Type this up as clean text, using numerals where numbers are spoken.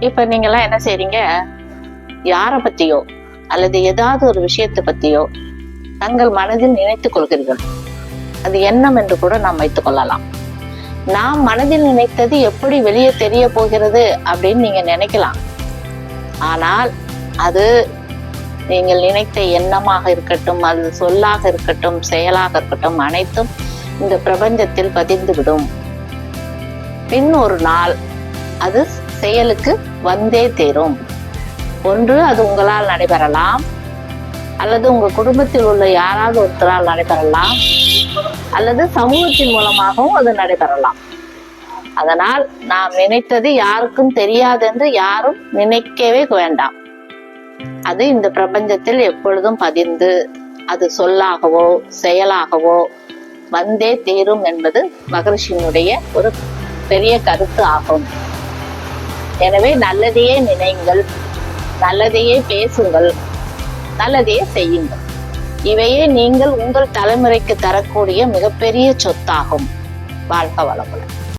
இப்ப நீங்கெல்லாம் என்ன செய்றீங்க, யாரை பத்தியோ அல்லது ஏதாவது ஒரு விஷயத்தை பத்தியோ தங்கள் மனதில் நினைத்துக் கொள்கிறீர்கள். அது எண்ணம் என்று கூட நாம் வைத்துக் கொள்ளலாம். நாம் மனதில் நினைத்தது எப்படி வெளியே தெரிய போகிறது அப்படின்னு நீங்க நினைக்கலாம். ஆனால் அது நீங்கள் நினைத்த எண்ணமாக இருக்கட்டும், அது சொல்லாக இருக்கட்டும், செயலாக இருக்கட்டும், அனைத்தும் இந்த பிரபஞ்சத்தில் பதிந்துவிடும். பின் ஒரு நாள் அது செயலுக்கு வந்தே தீரும். ஒன்று அது உங்களால் நடைபெறலாம், அல்லது உங்க குடும்பத்தில் உள்ள யாராவது ஒருத்தரால் நடைபெறலாம், அல்லது சமூகத்தின் மூலமாகவும் அது நடைபெறலாம். அதனால் நாம் நினைத்தது யாருக்கும் தெரியாது என்று யாரும் நினைக்கவே வேண்டாம். அது இந்த பிரபஞ்சத்தில் எப்பொழுதும் பதிந்து அது சொல்லாகவோ செயலாகவோ வந்தே தீரும் என்பது மகரிஷியினுடைய ஒரு பெரிய கருத்து ஆகும். எனவே நல்லதையே நினைங்கள், நல்லதையே பேசுங்கள், நல்லதையே செய்யுங்கள். இவையே நீங்கள் உங்கள் தலைமுறைக்கு தரக்கூடிய மிகப்பெரிய சொத்தாகும். வாழ்க வளமுடன்.